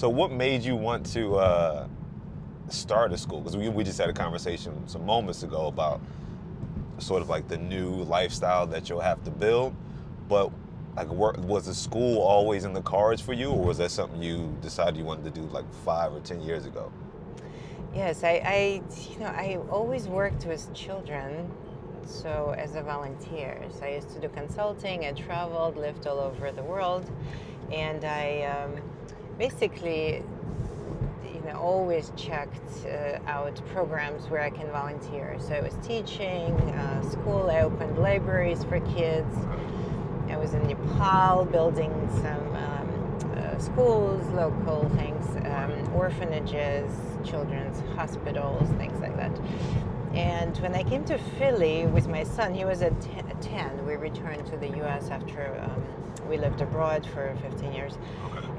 So what made you want to start a school? Because we just had a conversation some moments ago about sort of like the new lifestyle that you'll have to build. But like, was the school always in the cards for you, or was that something you decided you wanted to do like 5 or 10 years ago? Yes, I always worked with children, so as a volunteer. So I used to do consulting. I traveled, lived all over the world, and I basically, always checked out programs where I can volunteer. So I was teaching school. I opened libraries for kids. I was in Nepal building some schools, local things, orphanages, children's hospitals, things like that. And when I came to Philly with my son, he was at 10. We returned to the U.S. after we lived abroad for 15 years.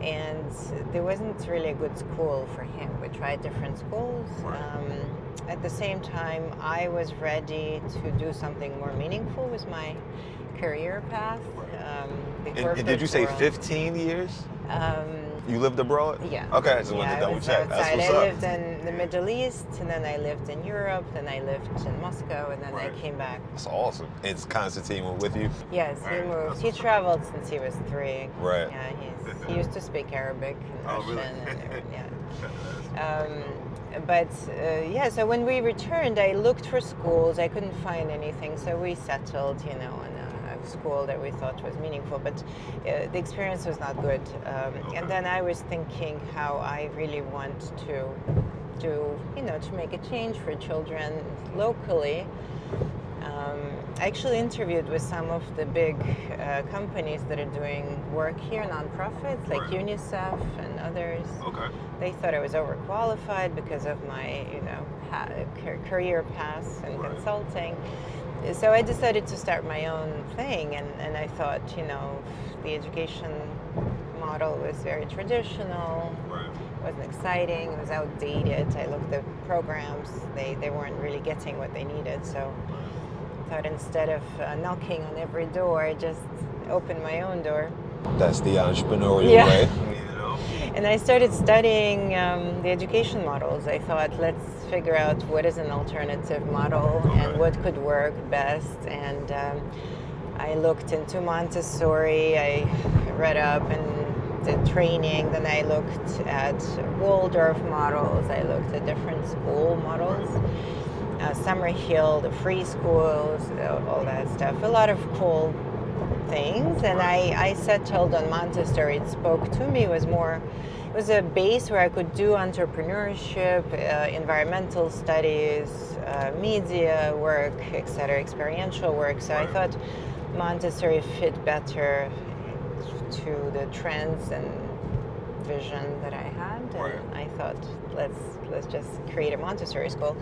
And there wasn't really a good school for him. We tried different schools. At the same time, I was ready to do something more meaningful with my career path. And did you say 15 years? You lived abroad? Yeah. Okay, I just wanted to double check. That's what's I up. lived in the Middle East, and then I lived in Europe, then I lived in Moscow, and then I came back. That's awesome. And Constantine went with you? Yes, he moved. He traveled since he was 3. Right. Yeah, he used to speak Arabic and Russian. Really? So when we returned, I looked for schools. I couldn't find anything, so we settled, in a school that we thought was meaningful, but the experience was not good. And then I was thinking how I really want to do, to make a change for children locally. I actually interviewed with some of the big companies that are doing work here, nonprofits like UNICEF and others. Okay. They thought I was overqualified because of my, career path in consulting. So I decided to start my own thing, and I thought, the education model was very traditional, wasn't exciting, it was outdated. I looked at programs, they weren't really getting what they needed, so I thought instead of knocking on every door, I just opened my own door. That's the entrepreneurial way. And I started studying the education models. I thought, let's figure out what is an alternative model and what could work best. And I looked into Montessori. I read up and did training. Then I looked at Waldorf models. I looked at different school models. Summerhill, the free schools, all that stuff. A lot of cool things, and I settled on Montessori. It spoke to me. It was a base where I could do entrepreneurship, environmental studies, media work, etc., experiential work. So I thought Montessori fit better to the trends and vision that I had, and I thought let's just create a Montessori school.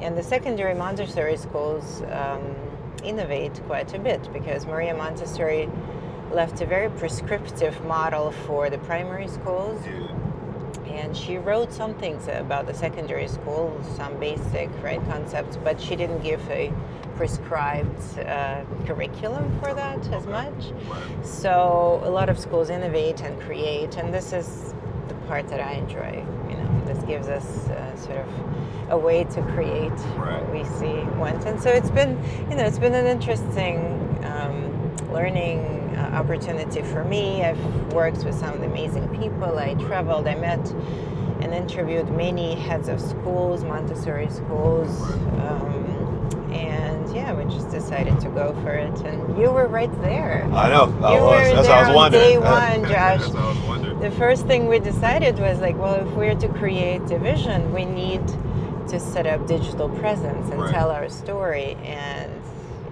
And the secondary Montessori schools innovate quite a bit, because Maria Montessori left a very prescriptive model for the primary schools, and she wrote some things about the secondary school, some basic concepts, but she didn't give a prescribed curriculum for that as much. So a lot of schools innovate and create, and this is the part that I enjoy. This gives us sort of a way to create what we want. And so it's been an interesting learning opportunity for me. I've worked with some amazing people. I traveled, I met and interviewed many heads of schools, Montessori schools, and we just decided to go for it. And you were right there. I know. That's what I was wondering. Day one, Josh. The first thing we decided was if we're to create a vision, we need to set up digital presence and tell our story. And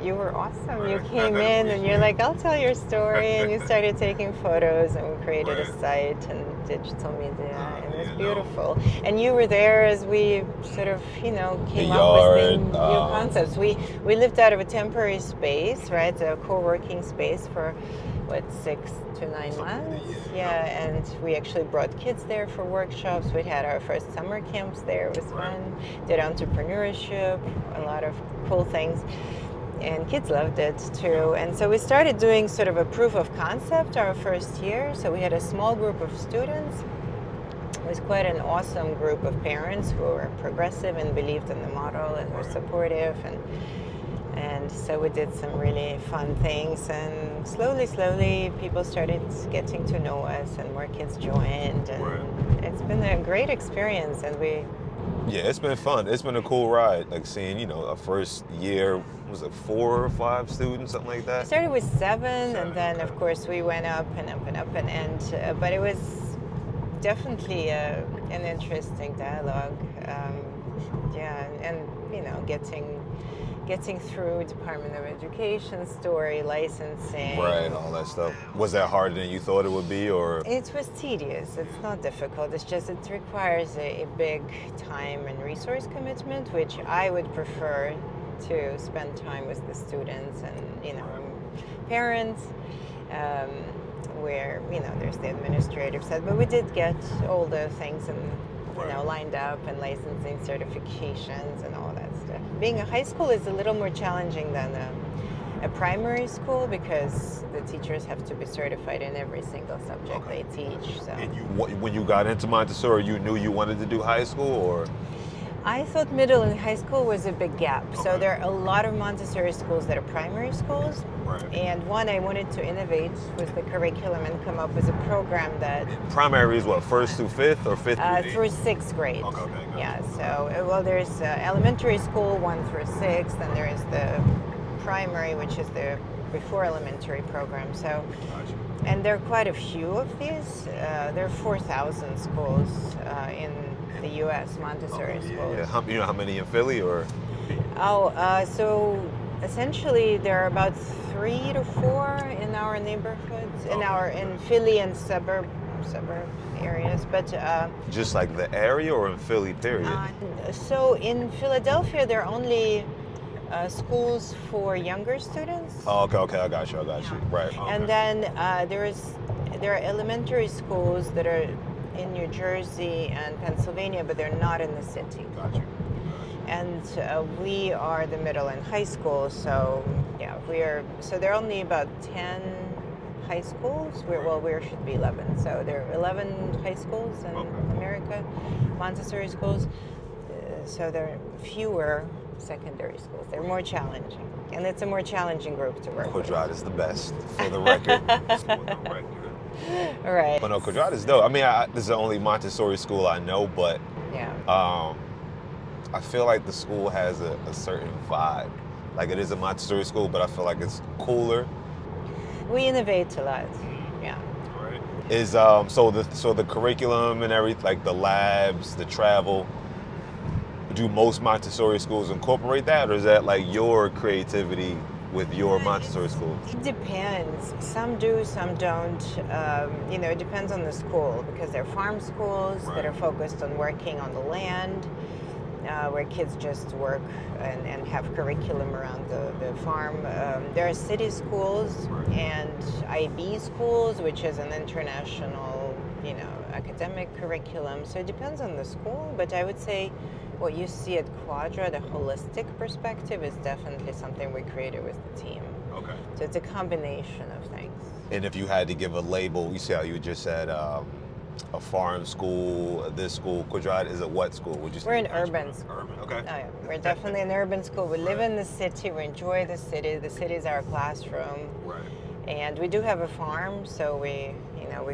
you were awesome. You came in and you're like, I'll tell your story. And you started taking photos, and we created a site and digital media. And it was beautiful. And you were there as we sort of, came up with new concepts. We lived out of a temporary space, a co-working space for 6 to 9 months. And we actually brought kids there for workshops. We had our first summer camps there. It was fun. Did entrepreneurship, a lot of cool things. And kids loved it too. And so we started doing sort of a proof of concept our first year. So we had a small group of students, was quite an awesome group of parents who were progressive and believed in the model and were supportive, and so we did some really fun things, and slowly people started getting to know us, and more kids joined, and it's been a great experience. And Yeah, it's been fun. It's been a cool ride. Like seeing, a first year, was it 4 or 5 students, something like we that? started with seven, Seven, and then okay. of course we went up and up and up, but it was definitely an interesting dialogue. Yeah, and getting through Department of Education story, licensing. Right, all that stuff. Was that harder than you thought it would be, or? It was tedious. It's not difficult. It's just it requires a big time and resource commitment, which I would prefer to spend time with the students and parents, where there's the administrative side. But we did get all the things and lined up, and licensing certifications and all that stuff. Being a high school is a little more challenging than a primary school, because the teachers have to be certified in every single subject they teach. So And when you got into Montessori, you knew you wanted to do high school, or? I thought middle and high school was a big gap. So Okay. there are a lot of Montessori schools that are primary schools. Right. And one, I wanted to innovate with the curriculum and come up with a program that Primary is what, 1st through 5th, or 5th through 8th? through 6th grade. Okay, gotcha. Yeah, so there's elementary school 1 through 6, and there is the primary, which is the before elementary program. So, Gotcha. and there are quite a few of these. There are 4,000 schools in the U.S. Montessori schools. Yeah. You know how many in Philly, or? So essentially there are about 3 to 4 in our neighborhoods, in Philly and suburb areas, but Just like the area, or in Philly, period? so in Philadelphia there are only schools for younger students. Oh, okay, I got you. Right. And then there are elementary schools that are in New Jersey and Pennsylvania, but they're not in the city. Got you. And we are the middle and high school, so yeah, so there are only about 10 high schools. We should be 11. So there are 11 high schools in America, Montessori schools. So there are fewer secondary schools. They're more challenging, and it's a more challenging group to work with. Quadrate is the best, for the record. All right. But no, Quadrate is dope. I mean, this is the only Montessori school I know, but Yeah. I feel like the school has a certain vibe. Like, it is a Montessori school, but I feel like it's cooler. We innovate a lot. Yeah. Right. Is so the curriculum and everything, like the labs, the travel. Do most Montessori schools incorporate that, or is that like your creativity with your Montessori school? It depends. Some do, some don't. It depends on the school, because there are farm schools that are focused on working on the land, where kids just work and have curriculum around the farm. There are city schools and IB schools, which is an international, academic curriculum. So it depends on the school, but I would say what you see at Quadra, the holistic perspective, is definitely something we created with the team. Okay. So it's a combination of things. And if you had to give a label, you see how you just said a farm school, this school, Quadrate is a what school? Would you say? We're an urban school. Urban, okay. Oh, yeah. We're definitely an urban school. We live in the city. We enjoy the city. The city is our classroom. Right. And we do have a farm, so we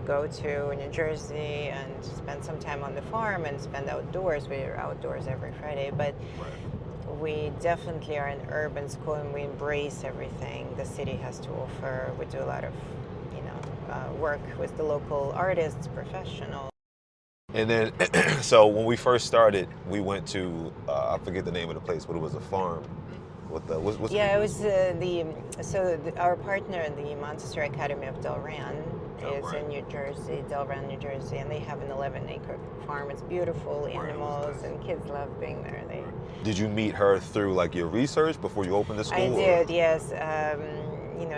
go to New Jersey and spend some time on the farm and spend outdoors. We are outdoors every Friday, but we definitely are an urban school, and we embrace everything the city has to offer. We do a lot of, work with the local artists, professionals. And then, so when we first started, we went to I forget the name of the place, but it was a farm. What's Yeah, it was our partner, the Montessori Academy of Delran, is in New Jersey, Delran, New Jersey, and they have an 11-acre farm. It's beautiful, animals, and kids love being there. Did you meet her through like your research before you opened the school? I did, yes.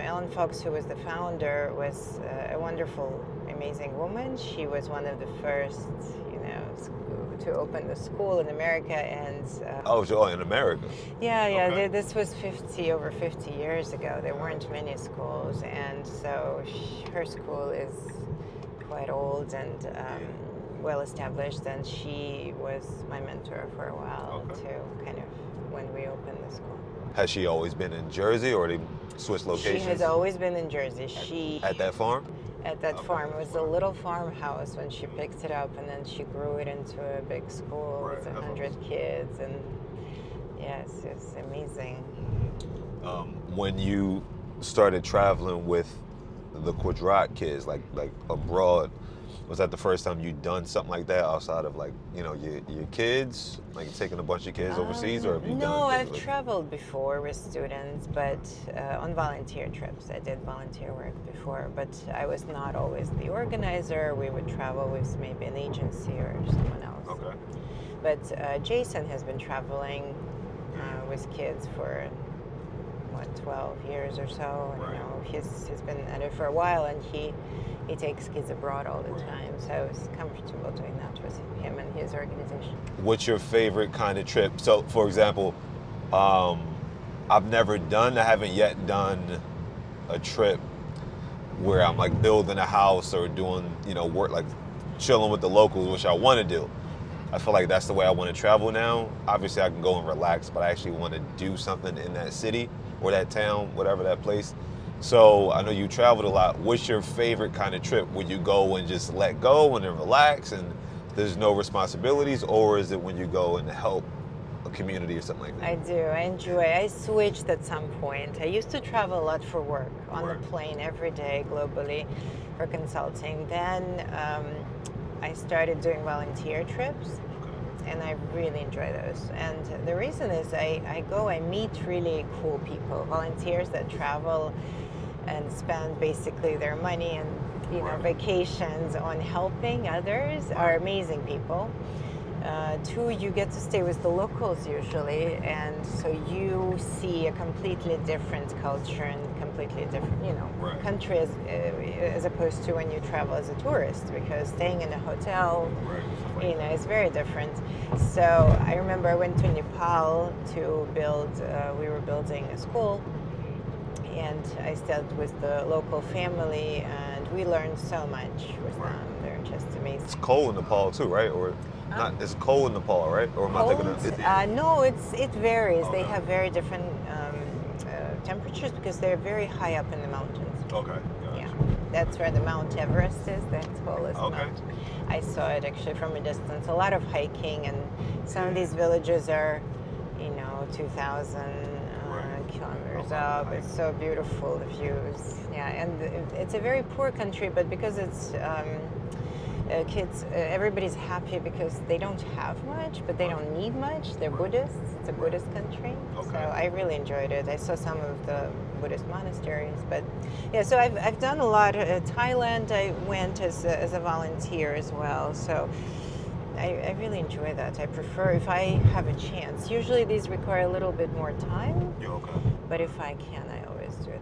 Ellen Fox, who was the founder, was a wonderful, amazing woman. She was one of the first, to open the school in America, and in America. Yeah, Okay. this was over 50 years ago. There weren't many schools, and so her school is quite old, and well established, and she was my mentor for a while Okay. too, kind of when we opened the school. Has she always been in Jersey, or they switched locations? She has always been in Jersey. At that farm? At that Okay, farm. It that was a farm. little farmhouse when she picked it up, and then she grew it into a big school Right, with that's 100 kids, and yes, it's amazing. When you started traveling with the Quadrat kids, like abroad, was that the first time you'd done something like that outside of like, you know, your kids, like taking a bunch of kids overseas, or have you No, done I've things like- traveled before with students, but on volunteer trips. I did volunteer work before, but I was not always the organizer. We would travel with maybe an agency or someone else. Okay. But Jason has been traveling with kids for 12 years or so. And, Right. you know, he's been at it for a while, and he takes kids abroad all the Right. time. So I was comfortable doing that with him and his organization. What's your favorite kind of trip? So, for example, I haven't yet done a trip where I'm like building a house or doing, you know, work, like chilling with the locals, which I want to do. I feel like that's the way I want to travel now. Obviously, I can go and relax, but I actually want to do something in that city or that town, whatever that place. So I know you traveled a lot. What's your favorite kind of trip? Would you go and just let go and then relax and there's no responsibilities, or is it when you go and help a community or something like that? I do. I enjoy. I switched at some point. I used to travel a lot for work on Right. the plane every day globally for consulting. Then I started doing volunteer trips, and I really enjoy those. And the reason is I meet really cool people, volunteers that travel and spend basically their money and Right. vacations on helping others are amazing people. Two, you get to stay with the locals usually, and so you see a completely different culture and completely different, Right. country as opposed to when you travel as a tourist, because staying in a hotel, is very different. So I remember I went to Nepal to build. We were building a school, and I stayed with the local family, and we learned so much with them. They're just amazing. It's cold in Nepal too, right? Or not? It's cold in Nepal, right? Or am I thinking of? No, it varies. They Okay. have very different temperatures because they're very high up in the mountains. Okay. Yeah, that's where the Mount Everest is, the tallest Okay. mountain. I saw it actually from a distance. A lot of hiking, and some of these villages are, 2,000 kilometers Oh, wow. up. It's so beautiful, the views. Yeah, and it's a very poor country, but because it's kids, everybody's happy because they don't have much, but they don't need much. They're Buddhists. It's a Buddhist country. Okay. So I really enjoyed it. I saw some of the Buddhist monasteries, but yeah, so I've done a lot. Thailand, I went as a volunteer as well. So I really enjoy that. I prefer if I have a chance. Usually these require a little bit more time, You okay? but if I can, I always do it.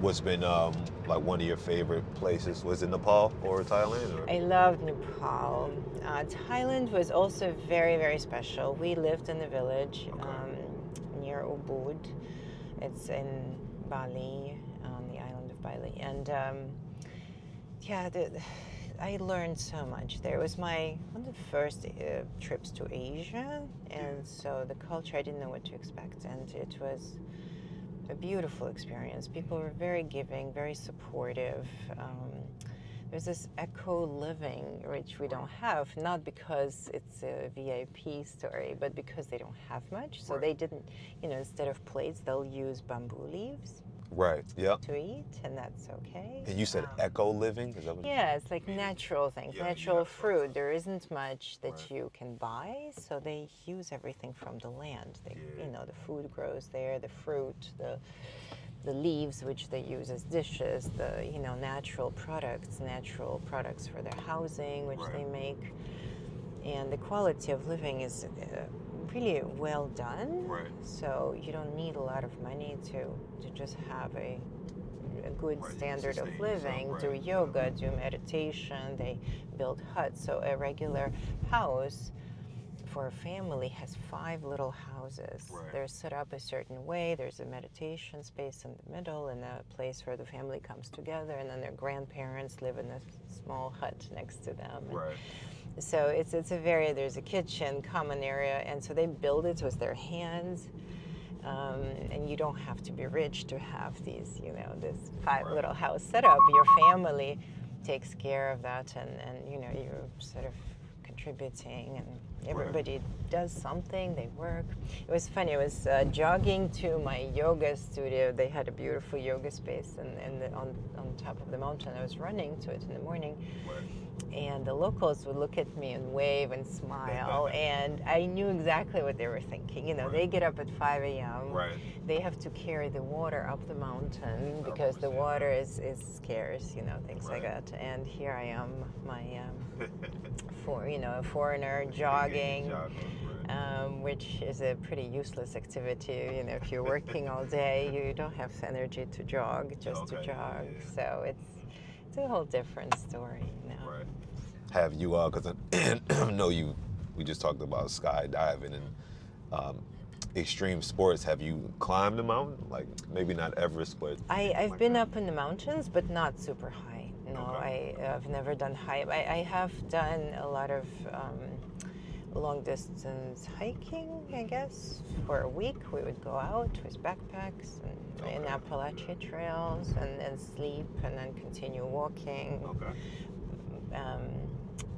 What's been like one of your favorite places? Was it Nepal or Thailand? Or? I loved Nepal. Thailand was also very, very special. We lived in a village near Ubud. It's in Bali, on the island of Bali. And I learned so much there. It was one of the first trips to Asia. And so the culture, I didn't know what to expect. And it was a beautiful experience. People were very giving, very supportive. There's this eco living, which we don't have, not because it's a VIP story, but because they don't have much. So they didn't, instead of plates, they'll use bamboo leaves Right. Yep. to eat, and that's okay. And you said eco living? Is that what? Yeah, it's like natural things, Yeah, natural yeah. fruit. There isn't much that Right. you can buy, so they use everything from the land. They, Yeah. the food grows there, the fruit, the leaves, which they use as dishes, the natural products for their housing, which they make, and the quality of living is really well done. Right. So you don't need a lot of money to just have a good Right, you can standard of sustain living, yourself, do right. yoga, do meditation. They build huts. So a regular house for a family has 5 little houses. Right. They're set up a certain way. There's a meditation space in the middle and a place where the family comes together, and then their grandparents live in a small hut next to them. And Right. So it's a very, there's a kitchen, common area, and so they build it with their hands. And you don't have to be rich to have these, this five Right. little house set up. Your family takes care of that, and you're sort of contributing, and everybody does something. They work. It was funny. I was jogging to my yoga studio. They had a beautiful yoga space, on top of the mountain. I was running to it in the morning. Right. And the locals would look at me and wave and smile, and I knew exactly what they were thinking. Right. They get up at 5 a.m. Right. They have to carry the water up the mountain because the understand water is scarce, things like Right. that. And here I am, my a foreigner jogging, which is a pretty useless activity. If you're working all day, you don't have energy to jog, just to Okay, jog. yeah. So it's a whole different story now. Right. Have you, because I know we just talked about skydiving and extreme sports. Have you climbed a mountain? Like maybe not Everest, but I've like been that? up in the mountains, but not super high. No, Okay. I've never done high. I have done a lot of long distance hiking, I guess. For a week, we would go out with backpacks and in Okay. Appalachia trails and sleep and then continue walking. Okay.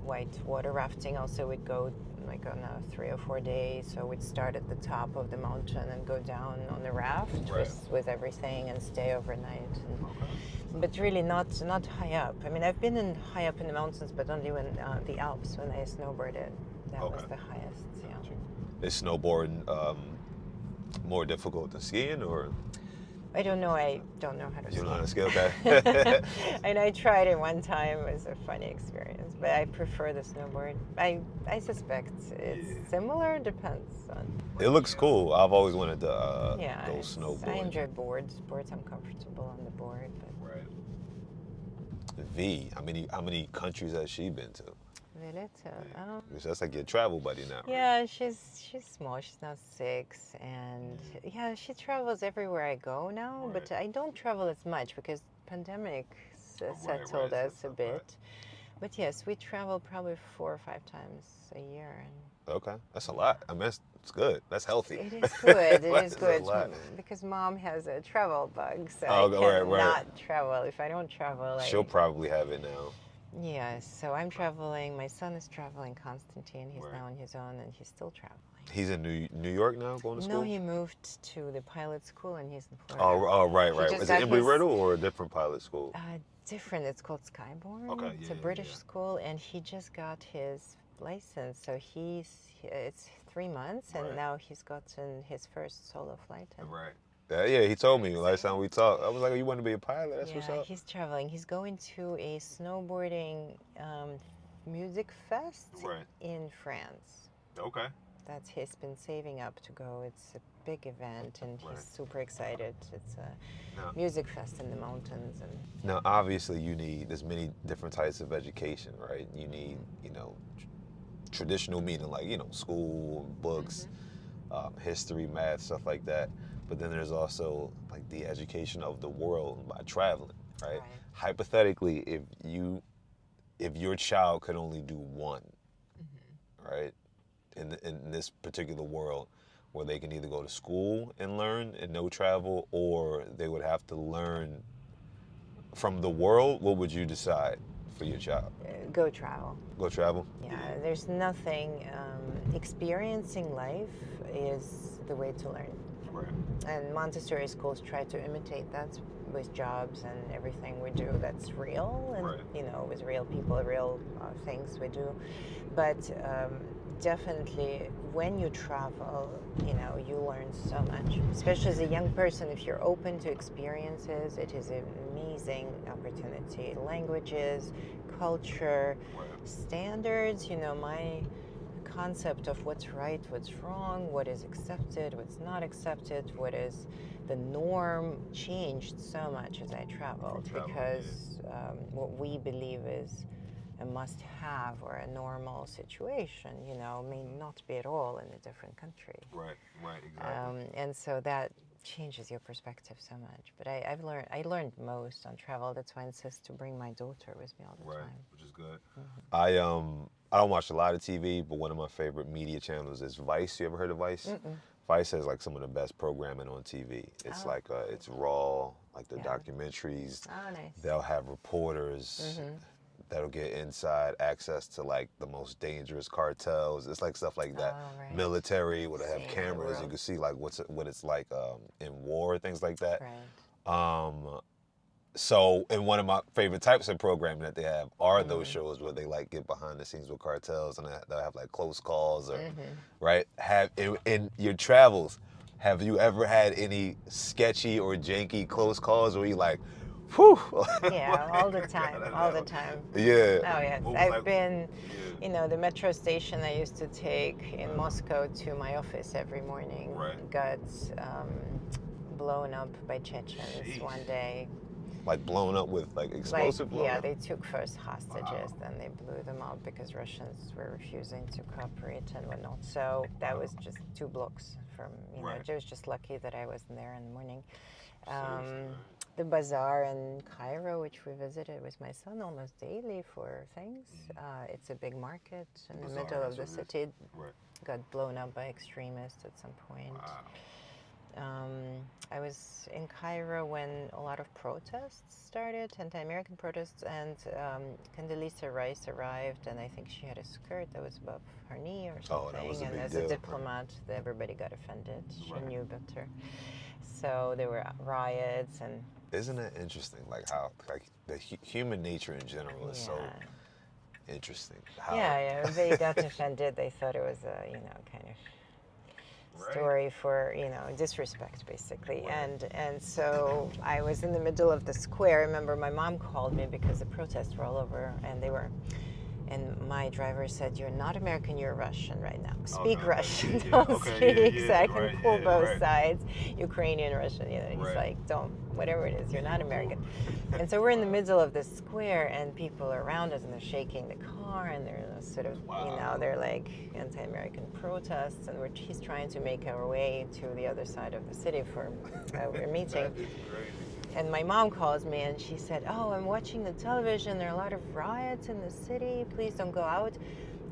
White water rafting also would go like on a 3 or 4 days. So we'd start at the top of the mountain and go down on the raft Right. with everything and stay overnight. Okay. But really not high up. I mean, I've been high up in the mountains, but only when the Alps, when I snowboarded. That was Okay. the highest. Yeah. Is snowboarding more difficult than skiing, or I don't know. I don't know how to you don't know how to ski. ski? Okay. And I tried it one time. It was a funny experience, but I prefer the snowboard. I suspect it's Yeah. similar. Depends on. It looks cool. I've always wanted to Yeah, go I snowboarding. enjoy boards. Boards, I'm comfortable on the board, but Right. V, how many countries has she been to? really, Because that's like your travel buddy now. Right? yeah, she's small. She's now 6, and yeah, she travels everywhere I go now. But I don't travel as much because pandemic settled us a Right. bit. But yes, we travel probably 4 or 5 times a year, and Okay, that's a lot. I mean, it's good. That's healthy. it is good. It That's is a good lot. because mom has a travel bug, so Oh, I right. cannot travel. If I don't travel, She'll probably have it now. yes. So I'm traveling. My son is traveling. Constantine. He's Right. now on his own, and he's still traveling. He's in New York now, going to No, school. he moved to the pilot school, and he's in Oh, Florida. right. He just Is it got Embry his- Riddle or a different pilot school? Different. It's called Skyborn. Okay, It's yeah, a British yeah. school, and he just got his license. So it's 3 months, and Right. now he's gotten his first solo flight. And Right. Yeah, he told me last time we talked. I was like, "You want to be a pilot? That's what's yeah, up." he's traveling. He's going to a snowboarding music fest Right. in France. Okay. He's been saving up to go. It's a big event, and he's Right. super excited. It's a Now- music fest in the mountains, and Now, obviously, there's many different types of education, right? You need, traditional meaning like, school, books, history, math, stuff like that. But then there's also like the education of the world by traveling, right? Right. Hypothetically, if your child could only do one, right, in this particular world, where they can either go to school and learn and no travel, or they would have to learn from the world, what would you decide for your child? go travel. Go travel? Yeah, there's nothing. Experiencing life is the way to learn. Right. And Montessori schools try to imitate that with jobs and everything we do that's real, and Right. with real people, real things we do. But definitely, when you travel, you learn so much. Especially as a young person, if you're open to experiences, it is an amazing opportunity. Languages, culture, Right. standards. My concept of what's right, what's wrong, what is accepted, what's not accepted, what is the norm changed so much as I traveled, because what we believe is a must-have or a normal situation, may not be at all in a different country. Right. Exactly. And so that changes your perspective so much. But I learned most on travel. That's why I insist to bring my daughter with me all the time. Which is good. I I don't watch a lot of TV, but one of my favorite media channels is Vice. You ever heard of Vice? Mm-mm. Vice has like some of the best programming on TV. It's Oh, like it's raw, like the yeah. documentaries. Oh, nice. They'll have reporters Mm-hmm. that'll get inside access to like the most dangerous cartels. It's like stuff like that. Oh, right. Military, where they have Seeing the cameras, you world. can see like what it's like in war, things like that. Right. So, and one of my favorite types of programming that they have are those Mm-hmm. shows where they like get behind the scenes with cartels and they'll have like close calls or, Mm-hmm. right? Have in your travels, have you ever had any sketchy or janky close calls where you like, whew? Yeah, all the time, all the time. Yeah. Oh yes, What was I've like- been, Yeah. the metro station I used to take in Moscow to my office every morning Right. got blown up by Chechens one day. Like blown up with like explosive blown Yeah, up? they took first hostages, then they blew them up because Russians were refusing to cooperate and whatnot. So that was just 2 blocks from, Right. I was just lucky that I wasn't there in the morning. Seriously. The bazaar in Cairo, which we visited with my son almost daily for things. It's a big market in the Bazaar, middle of that's the what it is. city. Right. Got blown up by extremists at some point. Wow. I was in Cairo when a lot of protests started, anti-American protests, and Condoleezza Rice arrived, and I think she had a skirt that was above her knee or something. Oh, that was a and big as deal. a diplomat, everybody got offended. She Right. knew better. So there were riots and Isn't it interesting, like how like the human nature in general is so interesting? How, yeah, they got offended. They thought it was a kind of Right. story for disrespect basically. Right. And so I was in the middle of the square. I remember my mom called me because the protests were all over, and my driver said, "You're not American, you're Russian right now. Speak Okay, Russian, yeah, don't okay, speak." yeah, So I can right, pull yeah, both right. sides, Ukrainian, Russian. He's Right. like, "Don't, whatever it is, you're not American." And so we're in the middle of the square, and people are around us, and they're shaking the car, and they're sort of, Wow. they're like anti-American protests, and he's trying to make our way to the other side of the city for our meeting. That is crazy. And my mom calls me and she said, "Oh, I'm watching the television. There are a lot of riots in the city. Please don't go out."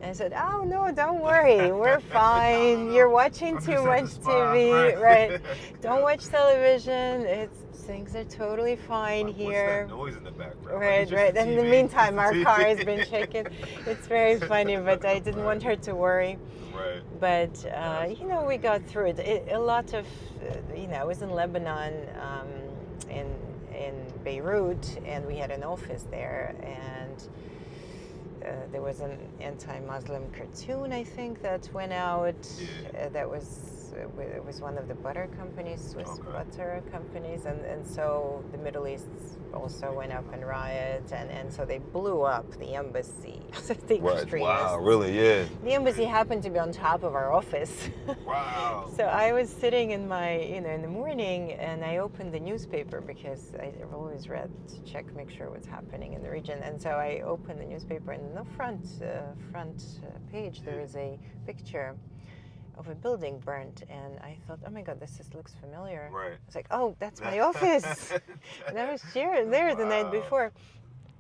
And I said, "Oh, no, don't worry. We're fine. You're watching I'm too just at the much spa, TV, right? Don't Yeah. watch television. Things are totally fine Like, here." What's that noise in the background? Like, Right, it's just right. the In the TV, meantime, it's our the car TV. has been shaken. It's very funny, but I didn't want her to worry. Right. But we got through it. A lot of, I was in Lebanon, in Beirut, and we had an office there, and there was an anti-Muslim cartoon, I think, that went out. Yeah. That was it was one of the butter companies, Swiss Okay. butter companies, and so the Middle East also went up in riots, and so they blew up the embassy. The Right. extremists. Wow. Really? Yeah. The embassy happened to be on top of our office. Wow. So I was sitting in my, in the morning, and I opened the newspaper because I've always read to check, make sure what's happening in the region. And so I opened the newspaper, and in the front page there is a picture of a building burnt, and I thought, oh my God, looks familiar. Right. It's like, oh, that's my office. And I was there the night Wow. before.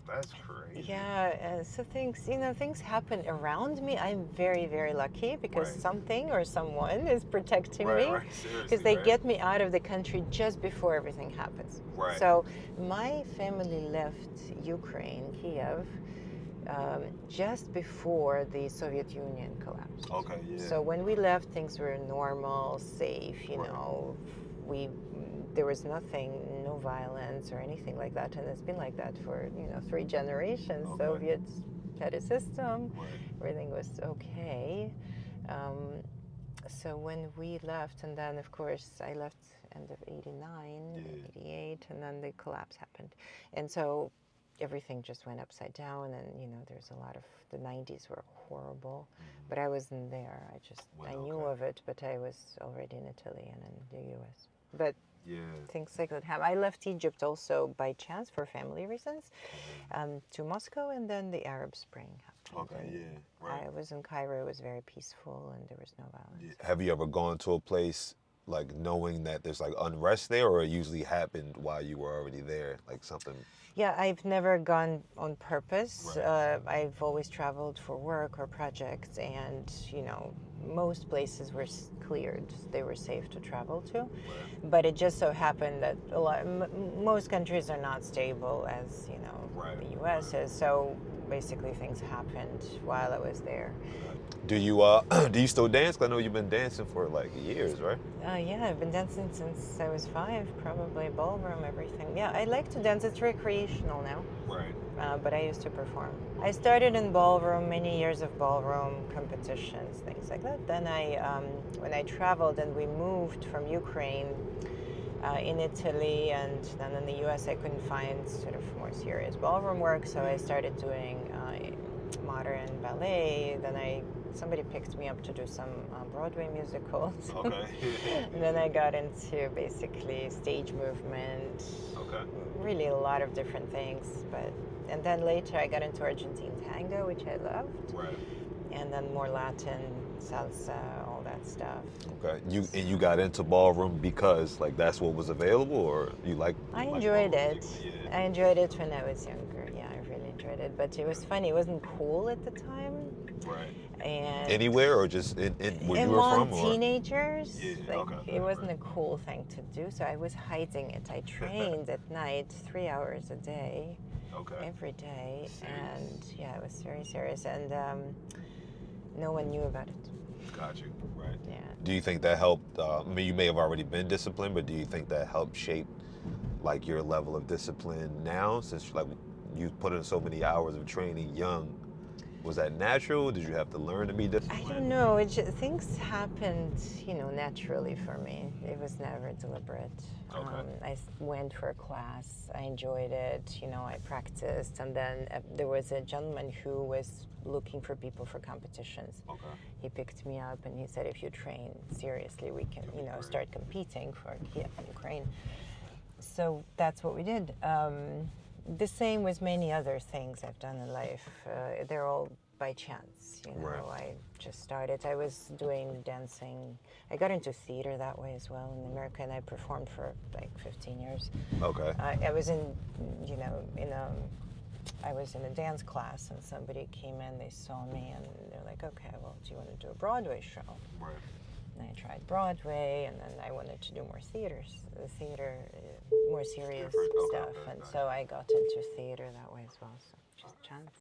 That's crazy. Yeah, so things happen around me. I'm very, very lucky because Right. something or someone is protecting Right, me. right, seriously, Because they right. get me out of the country just before everything happens. Right. So my family left Ukraine, Kiev, just before the Soviet Union collapsed. Okay, yeah. So when we left, things were normal, safe. Right. There was nothing, no violence or anything like that, and it's been like that for 3 generations. Okay. Soviets had a system, Right. everything was okay. So when we left, and then of course I left end of '89, Yeah. '88, and then the collapse happened, and so everything just went upside down, and there's a lot of the '90s were horrible, but I wasn't there. Well, I knew okay. of it, but I was already in Italy and in the U.S. But Yeah. things like that happen. I left Egypt also by chance for family reasons, to Moscow, and then the Arab Spring happened. Okay, and yeah, right. I was in Cairo. It was very peaceful, and there was no violence. Have you ever gone to a place like knowing that there's like unrest there, or it usually happened while you were already there, like something? Yeah, I've never gone on purpose. Right. I've always traveled for work or projects, and most places were cleared. They were safe to travel to. Right. But it just so happened that most countries are not stable as Right. the U.S. is. So basically, things happened while I was there. Do you do you still dance? 'Cause I know you've been dancing for like years, right? Yeah, I've been dancing since I was 5, probably ballroom, everything. Yeah, I like to dance. It's recreational now. Right. But I used to perform. I started in ballroom, many years of ballroom competitions, things like that. Then when I traveled and we moved from Ukraine in Italy and then in the US, I couldn't find sort of more serious ballroom work, so I started doing modern ballet. Then somebody picked me up to do some Broadway musicals. Okay. And then I got into basically stage movement. Okay. Really a lot of different things, and then later I got into Argentine tango, which I loved, Right. and then more Latin salsa, all that stuff. Okay. You got into ballroom because like that's what was available, or you like? I like enjoyed ballroom it. music? I enjoyed it when I was younger. Yeah, I really enjoyed it. But it was funny. It wasn't cool at the time. Right. And Anywhere or just in where you were among from, or? teenagers, Yeah, like okay. it wasn't a cool thing to do. So I was hiding it. I trained at night 3 hours a day, Okay. every day, Serious. and yeah, it was very serious. And no one knew about it. Got you. Right. Yeah. Do you think that helped? I mean, you may have already been disciplined, but do you think that helped shape like your level of discipline now, since like you put in so many hours of training young? Was that natural? Did you have to learn to be I disciplined? don't know. Things happened, naturally for me. It was never deliberate. Okay. I went for a class. I enjoyed it. I practiced, and then there was a gentleman who was looking for people for competitions. Okay. He picked me up and he said, "If you train seriously, we can, start competing for Ukraine." So that's what we did. The same with many other things I've done in life. They're all by chance. Right. I just started. I was doing dancing. I got into theater that way as well in America, and I performed for like 15 years. Okay. I was I was in a dance class, and somebody came in. They saw me, and they're like, "Okay, well, do you want to do a Broadway show?" Right. And I tried Broadway, and then I wanted to do more more serious Different. Okay, stuff. okay, And gotcha. so I got into theater that way as well. So just chance.